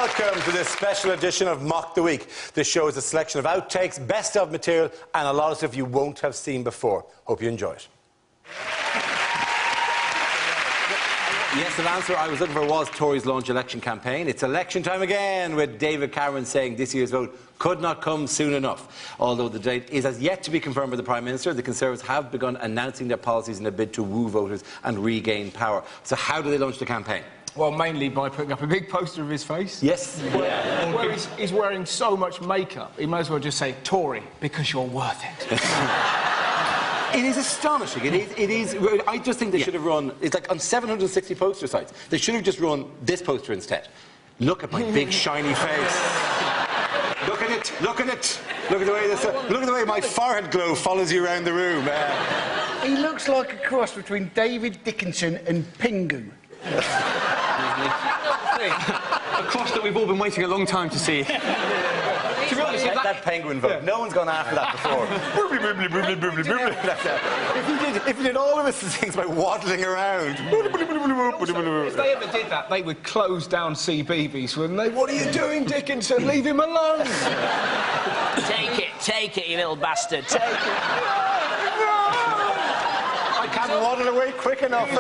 Welcome to this special edition of Mock the Week. This show is a selection of outtakes, best of material, and a lot of stuff you won't have seen before. Hope you enjoy it. Yes, the answer I was looking for was Tories' launch election campaign. It's election time again, with David Cameron saying this year's vote could not come soon enough. Although the date is as yet to be confirmed by the Prime Minister, the Conservatives have begun announcing their policies in a bid to woo voters and regain power. So how do they launch the campaign? Well, mainly by putting up a big poster of his face. Yes. Where he's wearing so much makeup, he might as well just say, Tory, because you're worth it. It is astonishing. It is. I just think they should have run. It's like on 760 poster sites. They should have just run this poster instead. Look at my big shiny face. Look at it. Look at it. Look at the way this. Look at the way my forehead glow follows you around the room. He looks like a cross between David Dickinson and Pingu. A cross that we've all been waiting a long time to see. To be honest, that penguin vote, no one's gone after that before. If you did all of his things by waddling around. If they ever did that, they would close down CBeebies, wouldn't they? What are you doing, Dickinson? Leave him alone! Take it, you little bastard, take it. I can't waddle away quick enough.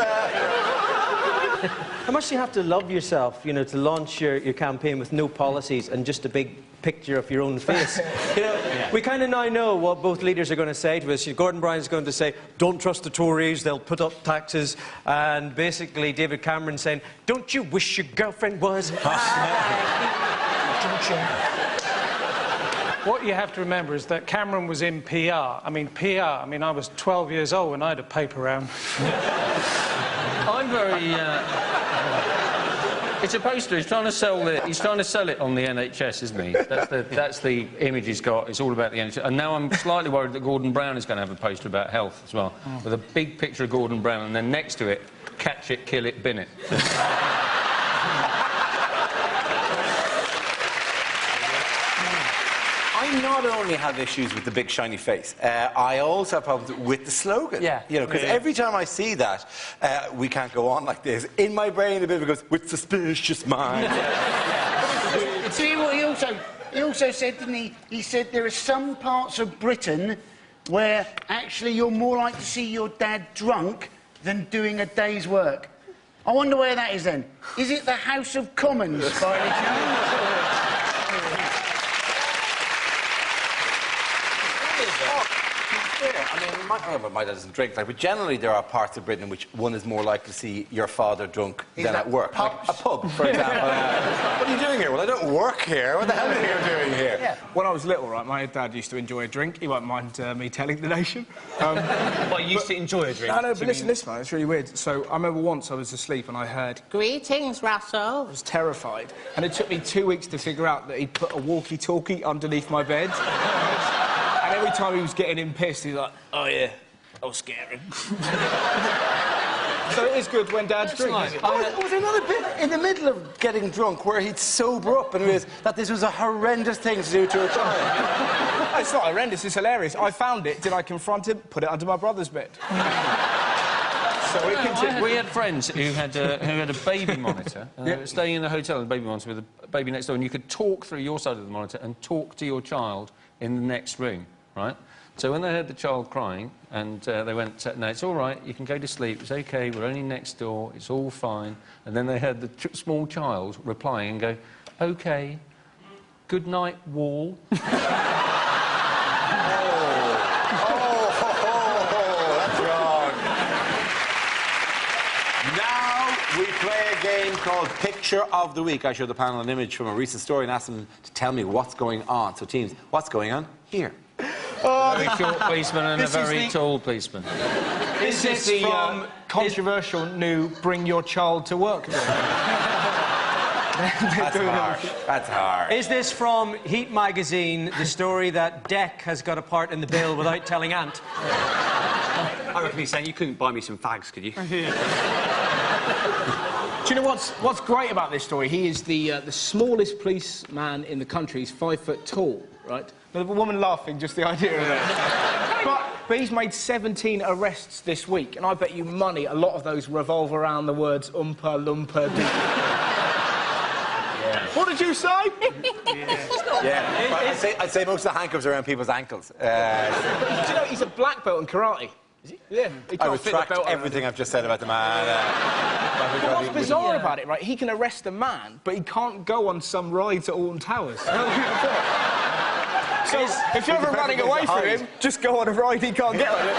How much do you have to love yourself, you know, to launch your campaign with no policies and just a big picture of your own face? You know, we kind of now know what both leaders are going to say to us. Gordon Brown's going to say, don't trust the Tories, they'll put up taxes. And basically David Cameron saying, don't you wish your girlfriend was high? Don't you? What you have to remember is that Cameron was in PR. I mean, I was 12 years old when I had a paper round. I'm very... It's a poster. He's trying to sell it. He's trying to sell it on the NHS, isn't he? That's the image he's got. It's all about the NHS. And now I'm slightly worried that Gordon Brown is going to have a poster about health as well, with a big picture of Gordon Brown, and then next to it, catch it, kill it, bin it. I not only have issues with the big shiny face, I also have problems with the slogan. Yeah. You know, because every time I see that, we can't go on like this, in my brain a bit of it goes, with suspicious minds. See what he also said, didn't he? He said there are some parts of Britain where actually you're more likely to see your dad drunk than doing a day's work. I wonder where that is then. Is it the House of Commons, by any chance? I mean, my dad doesn't drink, but generally there are parts of Britain in which one is more likely to see your father drunk than at work. Like a pub, for example. What are you doing here? Well, I don't work here. What the hell are you doing here? Yeah. When I was little, right, my dad used to enjoy a drink. He won't mind me telling the nation. Well, you used to enjoy a drink? No, but listen, man, it's really weird. So I remember once I was asleep and I heard, "Greetings, Russell." I was terrified. And it took me 2 weeks to figure out that he'd put a walkie-talkie underneath my bed. And every time he was getting him pissed, he was like, oh, yeah, I'll scare him. So it is good when dads drink. Was another bit in the middle of getting drunk where he'd sober up and realised that this was a horrendous thing to do to a child? It's not horrendous, it's hilarious. I found it. Did I confront him? Put it under my brother's bed. So we had friends who had a baby monitor. They were staying in a hotel with a baby monitor with a baby next door, and you could talk through your side of the monitor and talk to your child in the next room, right? So when they heard the child crying, and they went, no, it's all right, you can go to sleep, it's OK, we're only next door, it's all fine. And then they heard the small child replying and go, OK, good night, wall. That's wrong. Now we play a game called Picture of the Week. I show the panel an image from a recent story and ask them to tell me what's going on. So, teams, what's going on here? A very short policeman and a very tall policeman. Is this the controversial new Bring Your Child to Work? That's harsh. That's hard. Is this from Heat magazine, the story that Deck has got a part in the bill without telling Ant? I reckon he's saying you couldn't buy me some fags, could you? Do you know what's great about this story? He is the smallest policeman in the country. He's 5 foot tall, right? The woman laughing, just the idea of that. But he's made 17 arrests this week, and I bet you money a lot of those revolve around the words Oompa Loompa Doo. What did you say? Yeah. I'd say most of the handcuffs are around people's ankles. Do you know he's a black belt in karate? Is he? Yeah. He I can't fit the retract belt everything I've just said about the man. What's bizarre about it, right? He can arrest a man, but he can't go on some ride to Alton Towers. So if you're ever running away from him, just go on a ride he can't get on it.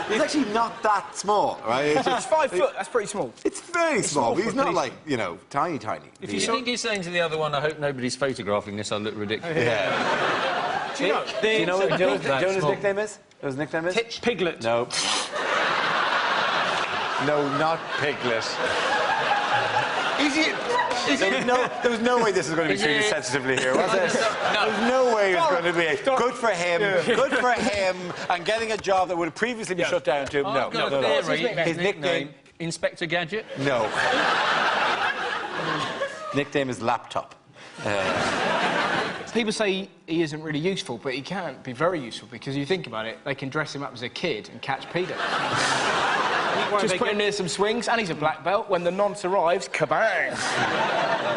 He's actually not that small, right? It's 5 foot. That's pretty small. It's very small, but he's not like, you know, tiny. If you think he's saying to the other one, I hope nobody's photographing this, I look ridiculous. Yeah. Do you know what Jonah's nickname is? His nickname is? Piglet. No. No, not Piglet. There was no way this was going to be treated sensitively here, was it? There was no way it was going to be good for him, and getting a job that would have previously been shut down to him. No. His nickname, Inspector Gadget? No. Nickname is Laptop. People say he isn't really useful, but he can be very useful because you think about it, they can dress him up as a kid and catch Peter. Just put him near some swings, and he's a black belt. When the nonce arrives, kabang!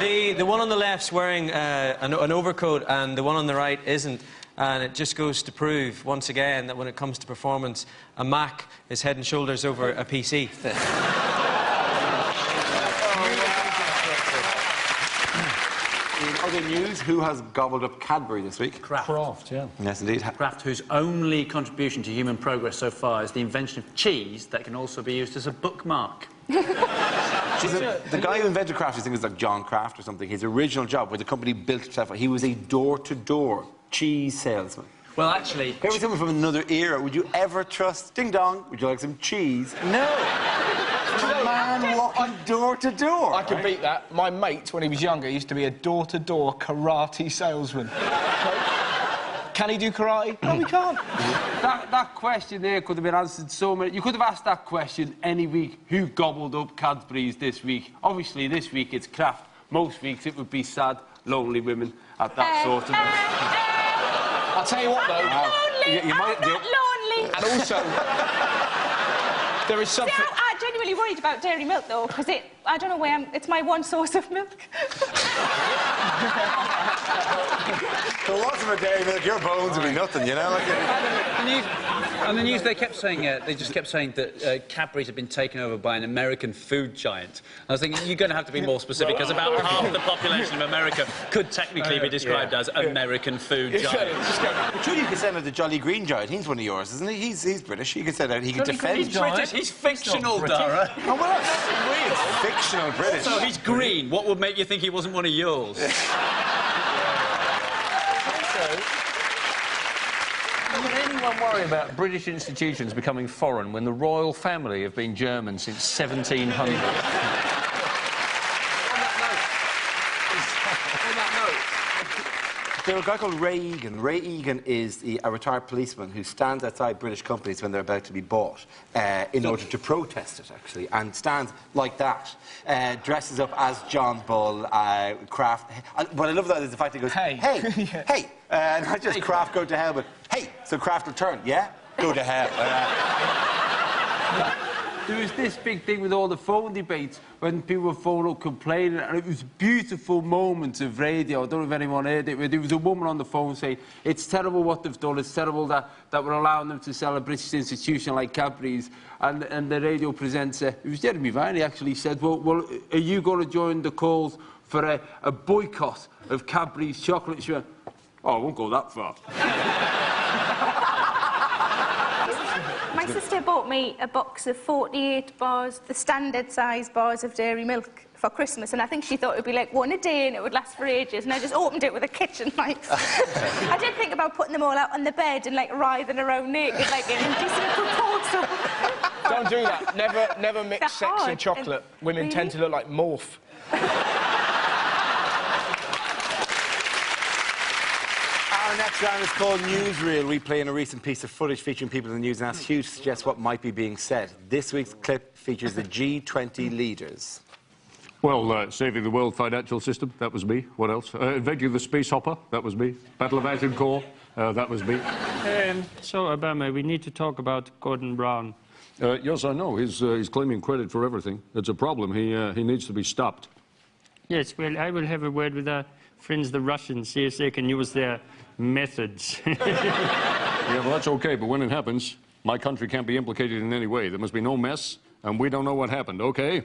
The one on the left's wearing an overcoat, and the one on the right isn't. And it just goes to prove, once again, that when it comes to performance, a Mac is head and shoulders over a PC. In other news, who has gobbled up Cadbury this week? Kraft, yeah. Yes, indeed. Kraft, whose only contribution to human progress so far is the invention of cheese that can also be used as a bookmark. The guy who invented Kraft, I think, was like John Kraft or something. His original job, where the company built itself, he was a door-to-door cheese salesman. Well, actually... If there was someone from another era, would you ever trust... Ding dong, would you like some cheese? No! A man walking door to door. I could beat that. My mate, when he was younger, used to be a door-to-door karate salesman. Can he do karate? No, he can't. That question there could have been answered so many... You could have asked that question any week. Who gobbled up Cadbury's this week? Obviously, this week it's Kraft. Most weeks it would be sad, lonely women at that sort of... I'll tell you what, though... I'm not lonely. And also... There is something... See, I'm genuinely worried about dairy milk, though, because I don't know where it's my one source of milk. If it wasn't for dairy milk, your bones would be nothing, you know? Like On the news, they just kept saying that Cadbury's had been taken over by an American food giant. I was thinking, you're going to have to be more specific, because about half the population of America could technically be described as American food giant. Truly, you could say about the Jolly Green Giant. He's one of yours, isn't he? He's British. You could say that he could defend... He's British. He's fictional, Dara. Oh, well, that's weird. Fictional British. So he's green. What would make you think he wasn't one of yours? Would anyone worry about British institutions becoming foreign when the royal family have been German since 1700? There's a guy called Ray Egan. Ray Egan is a retired policeman who stands outside British companies when they're about to be bought in order to protest it, actually, and stands like that, dresses up as John Bull, Kraft. What I love about it is the fact that he goes, hey, hey, not just Kraft go to hell, but hey, so Kraft will turn, yeah? Go to hell. There was this big thing with all the phone debates when people were phoning up complaining, and it was beautiful moments of radio. I don't know if anyone heard it, but there was a woman on the phone saying, it's terrible what they've done, it's terrible that we're allowing them to sell a British institution like Cadbury's. And the radio presenter, it was Jeremy Vine, he actually said, well, are you going to join the calls for a boycott of Cadbury's chocolate? She went, oh, I won't go that far. My sister bought me a box of 48 bars, the standard size bars of dairy milk for Christmas, and I think she thought it would be like one a day and it would last for ages, and I just opened it with a kitchen knife. I did think about putting them all out on the bed and, like, writhing around naked, like an indecent proposal. Don't do that. Never mix sex and chocolate. Women tend to look like Morph. Our next round is called Newsreel. We play in a recent piece of footage featuring people in the news and ask Hugh to suggest what might be being said. This week's clip features the G20 leaders. Well, saving the world financial system, that was me. What else? Inventing the space hopper, that was me. Battle of Agincourt, that was me. So, Obama, we need to talk about Gordon Brown. Yes, I know. He's claiming credit for everything. It's a problem. He needs to be stopped. Yes, well, I will have a word with our friends, the Russians, see if they can use their methods. Yeah, well, that's okay, but when it happens, my country can't be implicated in any way. There must be no mess, and we don't know what happened, okay?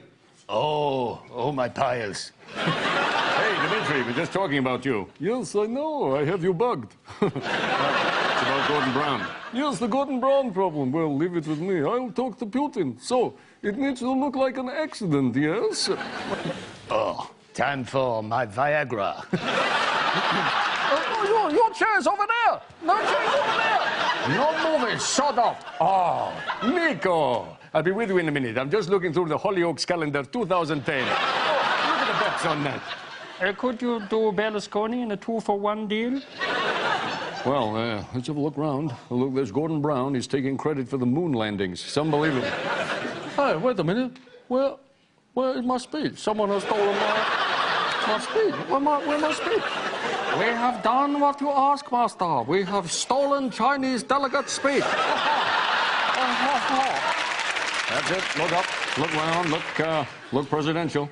Oh, my piles. Hey, Dmitri, we're just talking about you. Yes, I know. I have you bugged. It's about Gordon Brown. Yes, the Gordon Brown problem. Well, leave it with me. I'll talk to Putin. So, it needs to look like an accident, yes? Oh, time for my Viagra. Your chair's over there! No chair's over there! No moving, shut up! Oh, Nico! I'll be with you in a minute. I'm just looking through the Hollyoaks calendar 2010. Oh, look at the bets on that. Could you do Berlusconi in a 2-for-1 deal? Well, let's have a look round. Look, there's Gordon Brown. He's taking credit for the moon landings. It's unbelievable. Hey, wait a minute. Where is my speech? Someone has stolen my speech. Where's my speech? We have done what you asked, Master. We have stolen Chinese delegate speech. That's it. Look up, look round, look presidential.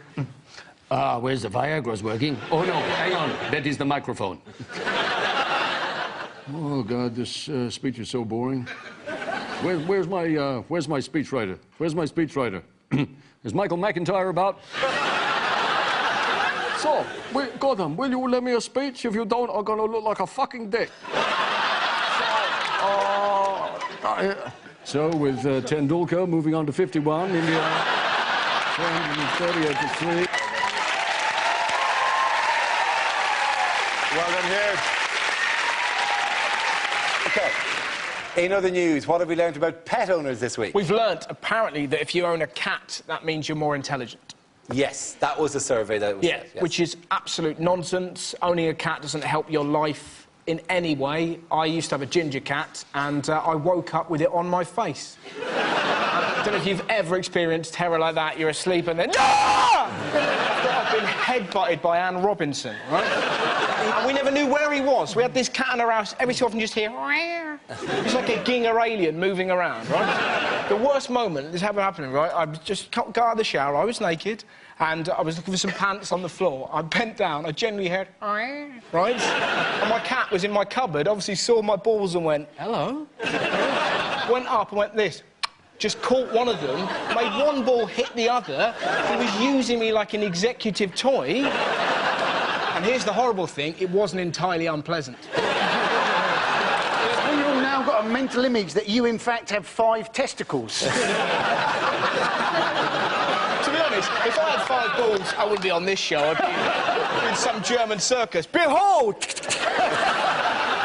Where's the Viagra's working? Oh, no, hang on. That is the microphone. Oh, God, this speech is so boring. Where's my speechwriter? Where's my speechwriter? Is Michael McIntyre about? So, Gordon, will you let me a speech? If you don't, I'm gonna look like a fucking dick. So, with Tendulkar moving on to 51, India 238 to 3. Well done here. Okay. In other news, what have we learned about pet owners this week? We've learnt, apparently, that if you own a cat, that means you're more intelligent. Yes, that was a survey that was said, yes. Which is absolute nonsense. Owning a cat doesn't help your life in any way. I used to have a ginger cat, and I woke up with it on my face. I don't know if you've ever experienced terror like that. You're asleep and then... I've been headbutted by Anne Robinson, right? And we never knew where he was. We had this cat in our house. Every so often you just hear... He's like a Ginger alien moving around, right? The worst moment, this happening, right? I just got out of the shower, I was naked, and I was looking for some pants on the floor. I bent down, I generally heard... Right? And my cat was in my cupboard, obviously saw my balls and went, hello? Went up and went this. Just caught one of them, made one ball hit the other. He was using me like an executive toy. And here's the horrible thing, it wasn't entirely unpleasant. Well, you've now got a mental image that you, in fact, have 5 testicles. To be honest, if I had 5 balls, I wouldn't be on this show. I'd be in some German circus. Behold!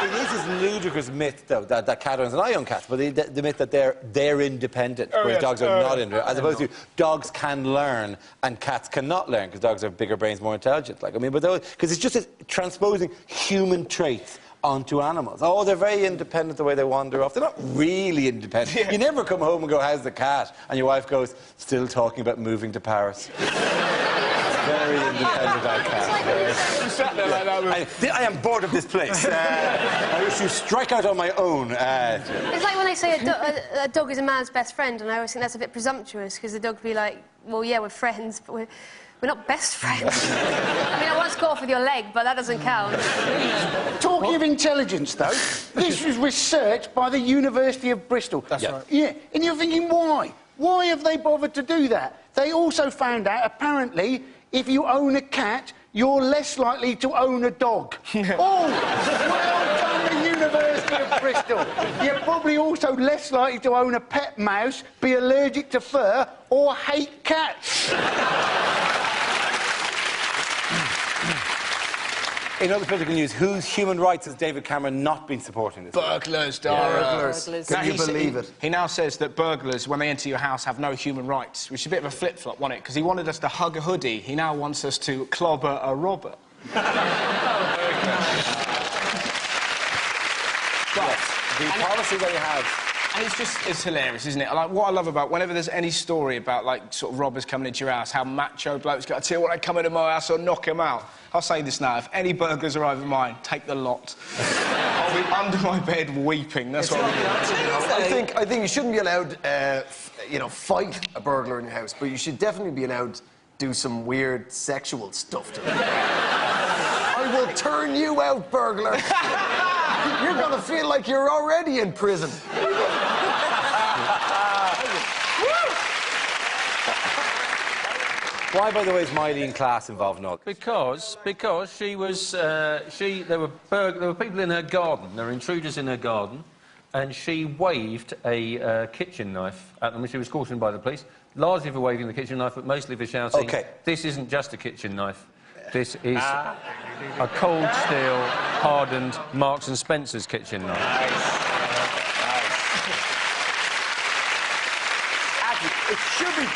It is this ludicrous myth, though, that cat owners, and I own cats, but the myth that they're independent, whereas dogs are not independent, as opposed to dogs can learn and cats cannot learn, because dogs have bigger brains, more intelligent. Like, I mean, but because it's just transposing human traits onto animals. Oh, they're very independent the way they wander off. They're not really independent. Yeah. You never come home and go, how's the cat? And your wife goes, still talking about moving to Paris. Very independent cat. I am bored of this place. I wish to strike out on my own. It's like when they say a dog is a man's best friend, and I always think that's a bit presumptuous, because the dog would be like, well, yeah, we're friends, but we're not best friends. I mean, I once got off with your leg, but that doesn't count. Talking of intelligence, though, this was researched by the University of Bristol. That's right. Yeah, and you're thinking, why? Why have they bothered to do that? They also found out, apparently, if you own a cat, you're less likely to own a dog. Oh, well done, the University of Bristol. You're probably also less likely to own a pet mouse, be allergic to fur, or hate cats. In other political news, whose human rights has David Cameron not been supporting this week? Burglars, Dara. Burglars. Can you believe it? He now says that burglars, when they enter your house, have no human rights, which is a bit of a flip-flop, wasn't it? Because he wanted us to hug a hoodie. He now wants us to clobber a robber. But the policy that he has... And it's hilarious, isn't it? Like, what I love about, whenever there's any story about, like, sort of robbers coming into your house, how macho blokes got to tell you what, they come into my house, I'll knock them out. I'll say this now, if any burglars arrive at mine, take the lot. I'll be under my bed weeping, that's what I'm doing. I think you shouldn't be allowed, you know, fight a burglar in your house, but you should definitely be allowed do some weird sexual stuff to me. I will turn you out, burglar. You're gonna feel like you're already in prison. Why, by the way, is Miley in class involved in all this? Because she was there were people in her garden. There were intruders in her garden, and she waved a kitchen knife at them when she was cautioned by the police. Largely for waving the kitchen knife, but mostly for shouting, "This isn't just a kitchen knife. This is a cold steel, hardened Marks and Spencer's kitchen knife." It should be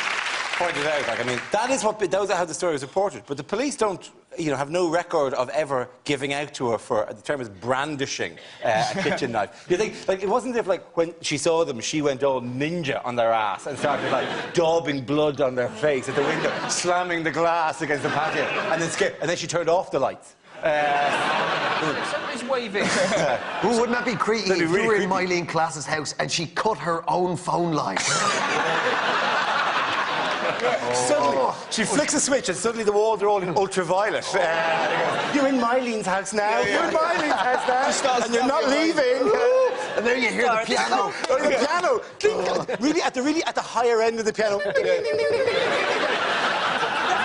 pointed out, like, I mean, those are how the story was reported, but the police don't, you know, have no record of ever giving out to her for, the term is brandishing a kitchen knife. You think, like, it wasn't as if, like, when she saw them, she went all ninja on their ass and started, like, daubing blood on their face at the window, slamming the glass against the patio, and then she turned off the lights. Somebody's waving. Wouldn't that be creepy if you were in Mylene Class's house and she cut her own phone line? Suddenly, she flicks a switch and suddenly the walls are all in ultraviolet. You're in Mylene's house now. You're in Mylene's house now. And you're not leaving. And there you hear the piano. The piano. Really at the higher end of the piano. If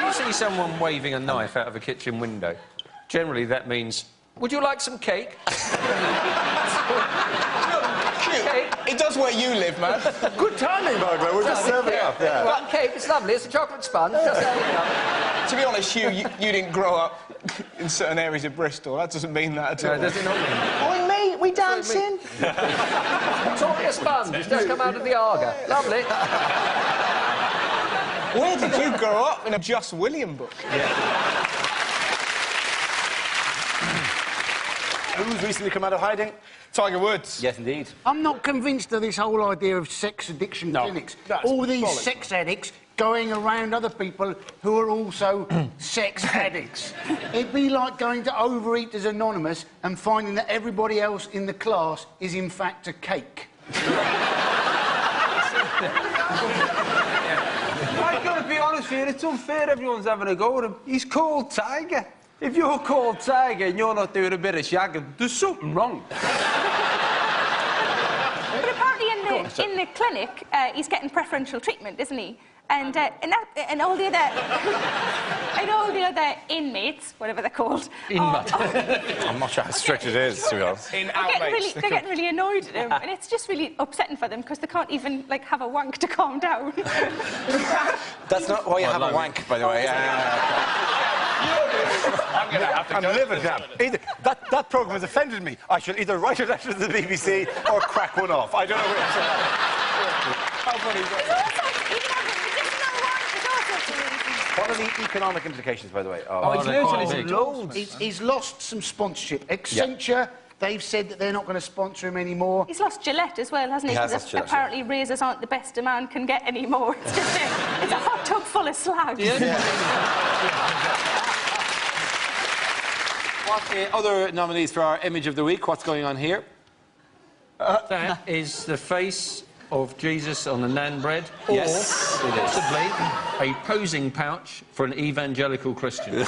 you see someone waving a knife out of a kitchen window, generally that means, "Would you like some cake?" It does where you live, man. Good timing, Margaret. We're just serving up. Yeah. Well, cake, it's lovely. It's a chocolate sponge. Just To be honest, Hugh, you didn't grow up in certain areas of Bristol. That doesn't mean that at all. No, does it not mean? Oi, mate, we dancing? Taught me a sponge. It's just come out of the Arga. Lovely. Where did you grow up? In a Just William book. Yeah. Who's recently come out of hiding? Tiger Woods. Yes, indeed. I'm not convinced of this whole idea of sex addiction clinics. All these sex addicts going around other people who are also sex addicts. It'd be like going to Overeaters Anonymous and finding that everybody else in the class is in fact a cake. I've got to be honest with you, it's unfair everyone's having a go at him. He's called Tiger. If you're called Tiger and you're not doing a bit of shagging, there's something wrong. But apparently in the clinic, he's getting preferential treatment, isn't he? And all the other inmates, whatever they're called, I'm not sure how strict it is, to be honest. they're getting really annoyed at him, and it's just really upsetting for them because they can't even like have a wank to calm down. That's not why you have a wank, by the way. I'm going to have to go. Livid now. That programme has offended me. I shall either write a letter to the BBC or crack one off. I don't know which. How funny is that? What are the economic implications, by the way? He's lost some sponsorship. Accenture, they've said that they're not going to sponsor him anymore. He's lost Gillette as well, hasn't he? Because apparently razors aren't the best a man can get anymore. It's just it's a hot tub full of slags. What other nominees for our image of the week? What's going on here? That is the face of Jesus on the naan bread, or possibly a posing pouch for an evangelical Christian. It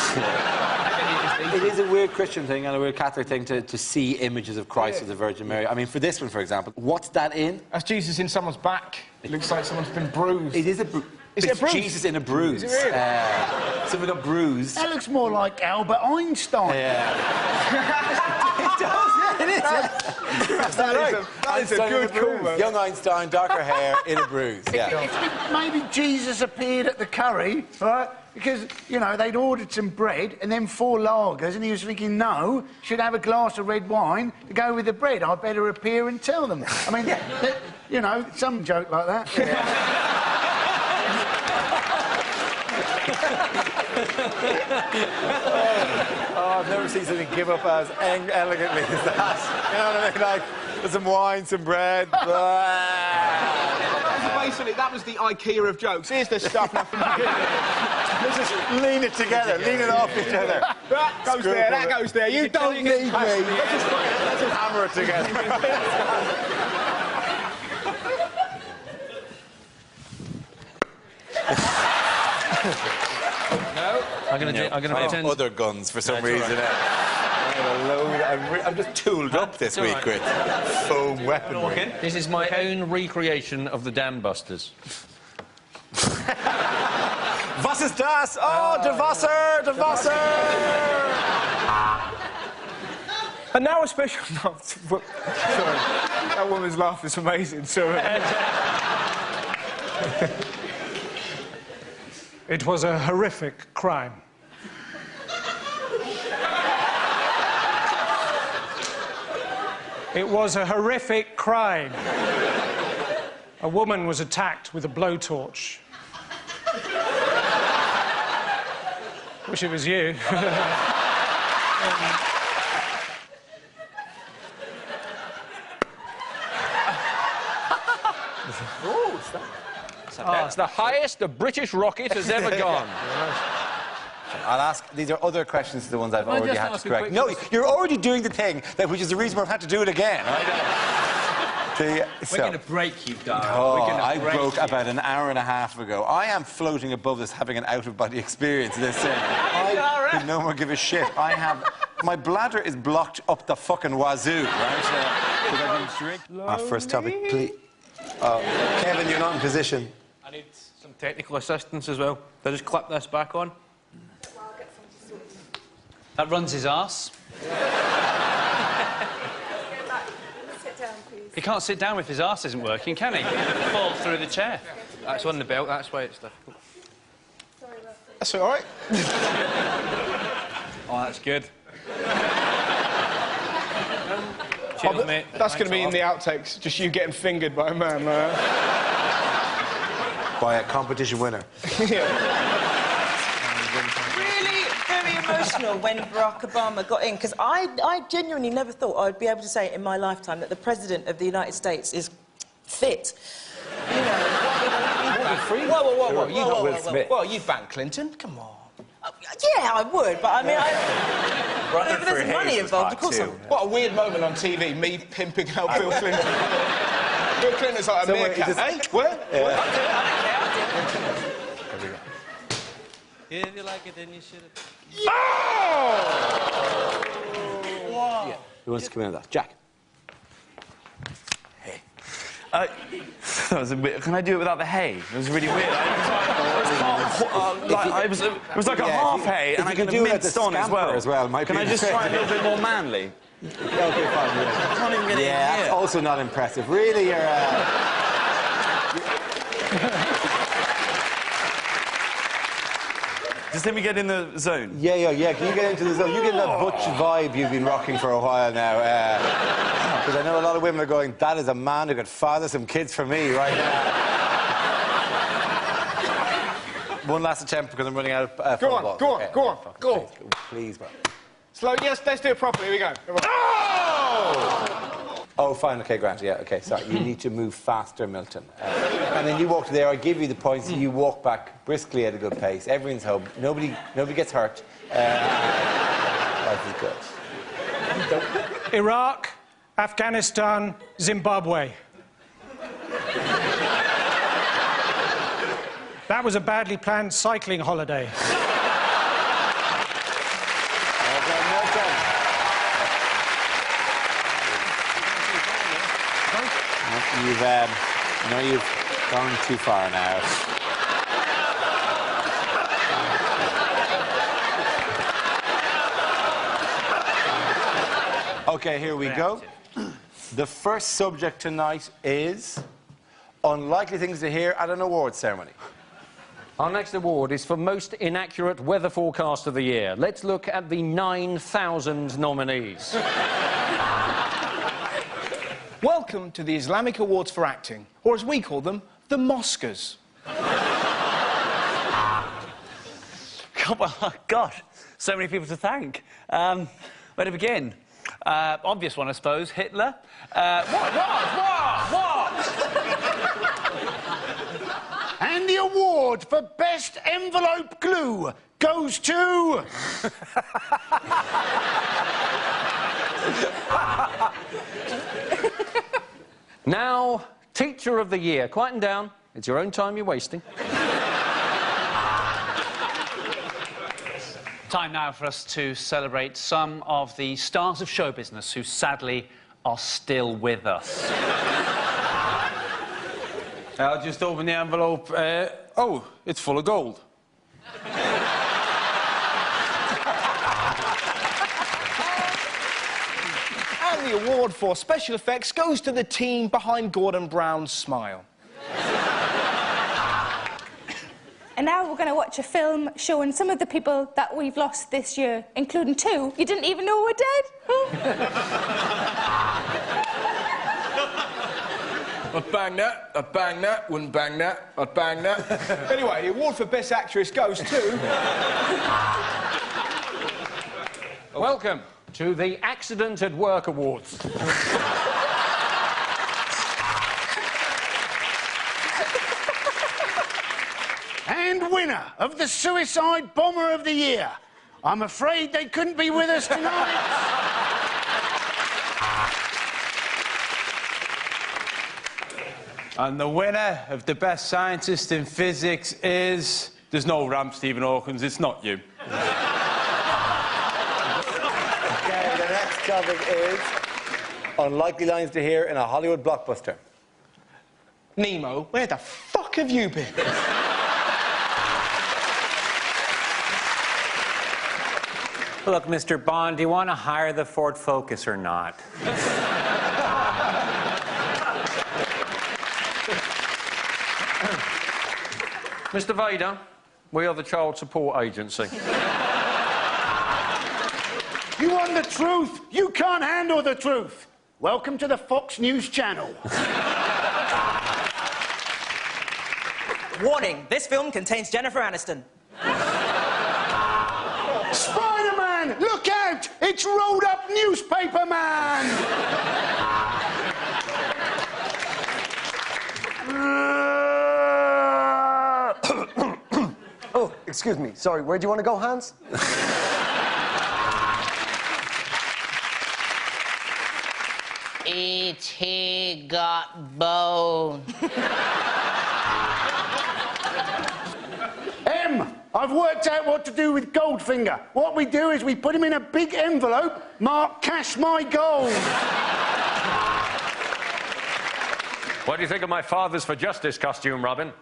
is a weird Christian thing and a weird Catholic thing to see images of Christ of the Virgin Mary. I mean, for this one, for example, what's that in? That's Jesus in someone's back. It looks like someone's been bruised. It is a bruise. Is it a bruise? Jesus in a bruise. Is it really? Someone got bruised. That looks more like Albert Einstein. Yeah. It does, yeah, it is. That is a good call. Young Einstein, darker hair, in a bruise. Yeah. If maybe Jesus appeared at the curry, right? Because, you know, they'd ordered some bread and then 4 lagers, and he was thinking, no, should have a glass of red wine to go with the bread. I'd better appear and tell them. I mean, you know, some joke like that. I've never seen something give up as elegantly as that. You know what I mean? Like, there's some wine, some bread. Basically, that was the IKEA of jokes. Here's the stuff. Let's just lean it together, lean it off each other. That goes there, that goes there. You don't need me. Let's just hammer it together. I'm going to I have other guns for some reason. I'm just tooled up this week with foam weaponry. This is my own recreation of the Dam Busters. Was ist das? Oh, de Wasser, de Wasser! And now a special... No, sorry, that woman's laugh is amazing, sorry. It was a horrific crime. It was a horrific crime. A woman was attacked with a blowtorch. Wish it was you. It's the highest the British rocket has ever gone. I'll ask... These are other questions to the ones I've already had to correct. No, you're already doing the thing, which is the reason we've had to do it again. We're going to break you, darling. Oh, I broke about an hour and a half ago. I am floating above this, having an out-of-body experience. This thing. I could no more give a shit. My bladder is blocked up the fucking wazoo, right? Our first topic, please. Kevin, you're not in position. I need some technical assistance as well. Do I just clip this back on? That runs his arse. He can't sit down if his arse isn't working, can he? He'll fall through the chair. That's on the belt, that's why it's difficult. That's all right. Oh, that's good. Cheers, mate. That's going to be in the outtakes, just you getting fingered by a man. By a competition winner. Really very emotional when Barack Obama got in, because I genuinely never thought I'd be able to say in my lifetime that the President of the United States is fit. You know... Whoa, you'd ban Clinton? Come on. Yeah, I would, but I mean, if there's money involved, of course I would. What a weird moment on TV, me pimping out Bill Clinton. Bill Clinton's like a meerkat, eh? What? If you like it, then you should have... Oh! Wow. Yeah. Who wants to come in on that? Jack. Hey. That was a bit... Can I do it without the hay? It was really weird. It was like a half hay, and I could have minced on as well. Can I just try a little bit more manly? Okay, fine. Yeah. I can't even get it in here. That's also not impressive. Really, you're... Just let me get in the zone. Yeah. Can you get into the zone? You get that butch vibe you've been rocking for a while now. Because I know a lot of women are going, that is a man who could father some kids for me right now. One last attempt because I'm running out of Go on. Please, bro. Slow, yes, let's do it properly. Here we go. Oh, fine. OK, Grant. Yeah, OK. Sorry. You need to move faster, Milton. And then you walk there. I give you the points. You walk back briskly at a good pace. Everyone's home. Nobody gets hurt. Life is good. Iraq, Afghanistan, Zimbabwe. That was a badly planned cycling holiday. You've gone too far now. OK, here we go. The first subject tonight is unlikely things to hear at an awards ceremony. Our next award is for most inaccurate weather forecast of the year. Let's look at the 9,000 nominees. Welcome to the Islamic Awards for Acting, or as we call them, the Moscas. God, so many people to thank. Where to begin? Obvious one, I suppose. Hitler. What? And the award for best envelope glue goes to... Now, Teacher of the Year. Quieten down. It's your own time you're wasting. Time now for us to celebrate some of the stars of show business who sadly are still with us. I'll just open the envelope. Oh, it's full of gold. And the award for special effects goes to the team behind Gordon Brown's smile. And now we're going to watch a film showing some of the people that we've lost this year, including 2 you didn't even know were dead. I'd bang that, I'd bang that, wouldn't bang that, I'd bang that. Anyway, the award for Best Actress goes to... Welcome to the Accident at Work Awards. And winner of the Suicide Bomber of the Year. I'm afraid they couldn't be with us tonight. And the winner of the Best Scientist in Physics is... There's no ramp, Stephen Hawkins, it's not you. Okay, the next topic is unlikely lines to hear in a Hollywood blockbuster. Nemo, where the fuck have you been? Look, Mr. Bond, do you want to hire the Ford Focus or not? Mr. Vader, we are the Child Support Agency. You want the truth? You can't handle the truth. Welcome to the Fox News Channel. Warning, this film contains Jennifer Aniston. Spider-Man, look out! It's rolled up newspaper man! Oh, excuse me. Sorry, where do you want to go, Hans? E.T. got bone. I've worked out what to do with Goldfinger. What we do is we put him in a big envelope marked Cash My Gold. What do you think of my Fathers for Justice costume, Robin?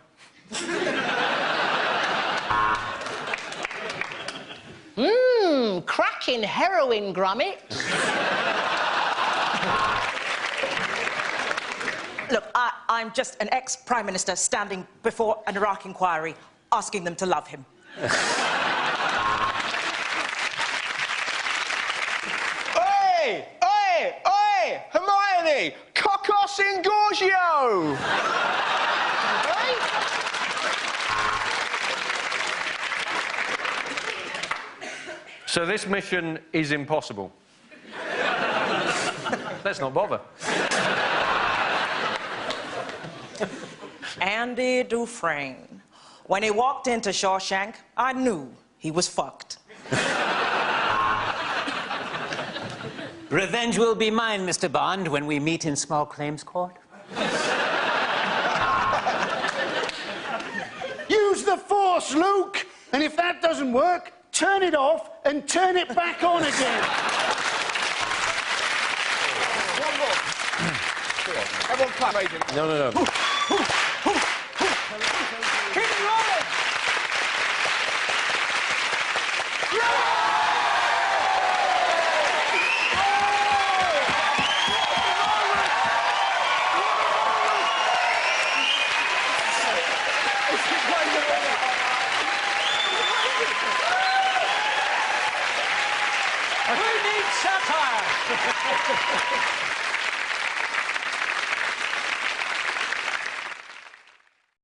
Cracking heroin grommet. Look, I'm just an ex-Prime Minister standing before an Iraq inquiry, asking them to love him. Oi! Oi! Oi! Hermione! Cocos Ingorgio! So this mission is impossible. Let's not bother. Andy Dufresne. When he walked into Shawshank, I knew he was fucked. Revenge will be mine, Mr. Bond, when we meet in small claims court. Use the Force, Luke! And if that doesn't work, turn it off and turn it back on again. One more. Everyone clap, Agent. No. Keep it rolling! Who needs satire?